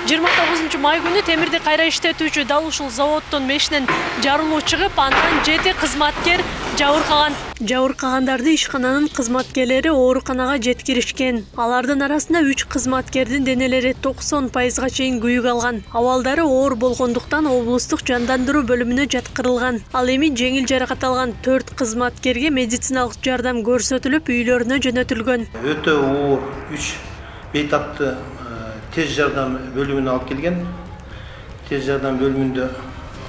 29 май күнү темирди кайра иштетүүчү дал ушул заводдун мешинен жарылуу чыгып, андан 7 кызматкер жабыркаган. Жабыркагандарды ишкананын кызматкерлери ооруканага жеткиришкен. Алардын арасында 3 кызматкердин денелери 90%га чейин күйүк алган. Абалдары оор болгондуктан облустук жандандыруу бөлүмүнө жаткырылган. Ал эми жеңил жаракат алган 4 кызматкерге медициналык жардам көрсөтүлүп, үйлөрүнө жөнөтүлгөн. Өтө оор 3 бейтапты тез жардам бөлүмүнө алып келген. Тез жардам бөлүмүндө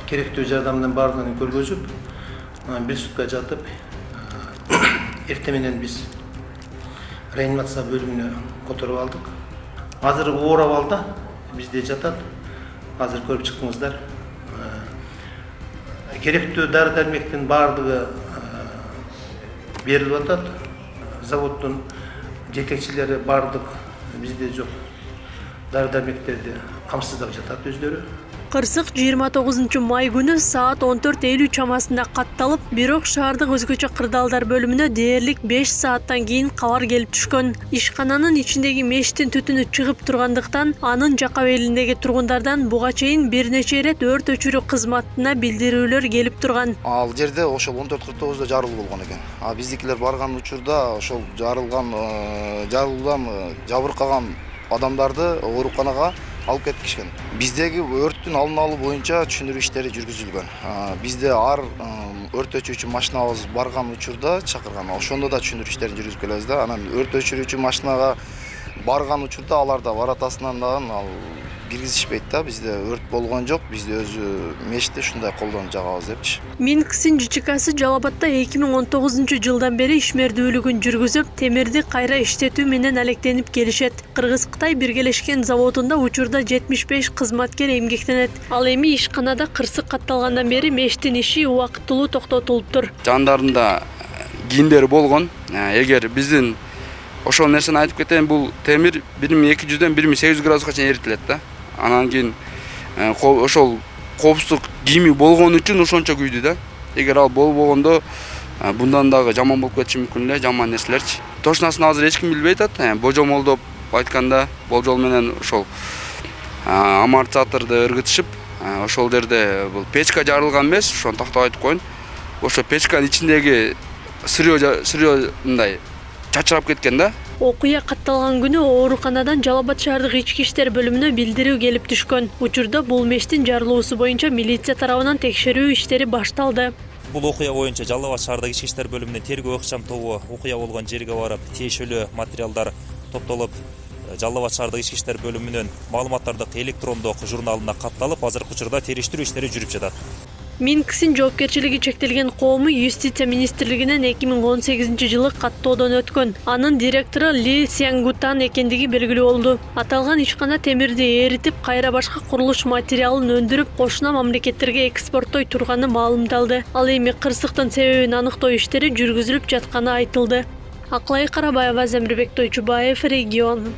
керектүү жардамдын баардыгын көргөзүп, bir sutка жатып, эртең менен биз реанимация бөлүмүнө которуп алдык. Азыр оор абалда бизде жатат. Азыр көрүп чыктыңыздар. Керектүү дары-дармектин баардыгы берилип атат. Заводдун жетекчилери баардык бизде жок. Дары-дармектерди камсыздап жатат өздөрү. Кырсык 29 май күнү саат 14:50 чамасында катталып, бирок шаардык өзгөчө кырдаалдар бөлүмүнө дээрлик 5 сааттан кийин кабар келип түшкөн. Ишкананын ичиндеги мештин түтүнү чыгып тургандыктан, анын жака белиндеги тургундардан буга чейин бир нече ирет өрт өчүрүү кызматына билдирүүлөр келип турган. Ал жерде ошол 14:49 жарылуу болгон экен. Биздикилер барган учурда ошол жарылуудан жабыркаган адамдарды ооруканага алып кетишкен. Биздеги өрттүн алдын алуу боюнча түшүндүрүү иштери жүргүзүлгөн. Бизде ар өрт өчүрүүчү машинабыз барган учурда чакырган. Ошондо да түшүндүрүү иштерин жүргүзүп келебиз да. Анан өрт өчүрүүчү машинага барган учурда алар да баратасынан дагы ал киргизишпейт да. Бизде өрт болгон жок. Бизде өзү мешти ушундай колдонуп жагабыз депчи. Минсксин ЖЧКсы Жалал Абадта 2019 жылдан бери ишмердүүлүгүн жүргүзүп, темирди кайра иштетүү менен алектенип келишет. Кыргыз-Кытай биргелешкен заводунда учурда 75 кызматкер эмгектенет. Ал эми ишканада кырсык катталгандан бери мештин иши убакыттуулуу токтотулуптур. Жандарында кийимдери болгон. Эгер биздин ошол нерсени айтып кетейин, бул темир 1200дөн 1800 градуска чейин эритилет да. Анан кийин ошол коопсуздук кийими болгон үчүн ошончо күйдү да. Эгер ал болбогондо bundan дагы жаман болуп кетиши мүмкүн эле, жаман нерселерчи. Точносын азыр эч ким билбей атат. Божомолдоп айтканда, болжол менен ошол амортизаторду ыргытышып, ошол жерде бул печка жарылган эмес, ошону тактап айтып коеюн. Ошо печканын ичиндеги сырьё мындай чачырап кеткен да. Окуя катталган күнү ооруканадан Жалал Абад шаардык ички иштер бөлүмүнө билдирүү келип түшкөн. Учурда бул мештин жарылуусу боюнча милиция тарабынан текшерүү иштери башталды. Бул окуя боюнча Жалал Абад шаардык ички иштер бөлүмүнүн тергөө ыкчам тобу окуя болгон жерге барып, тиешелүү материалдар топтолуп, Жалал Абад шаардык ички иштер бөлүмүнүн маалыматтардык электрондук журналына катталып, азыркы учурда териштирүү иштери жүрүп жатат. Минсксин жоопкерчилиги чектелген коому Юстиция министрлигинен 2018 жылы каттоодон өткөн. Анын директору Ли Сянгутан экендиги белгилүү болду. Аталган ишкана темирди эритип, кайра башка курулуш материалын өндүрүп, кошуна мамлекеттерге экспорттой турганы маалымдалды. Ал эми кырсыктын себебин аныктоо иштери жүргүзүлүп жатканы айтылды. Аклай Карабаева, Земирбек Тойчубаев, Регион.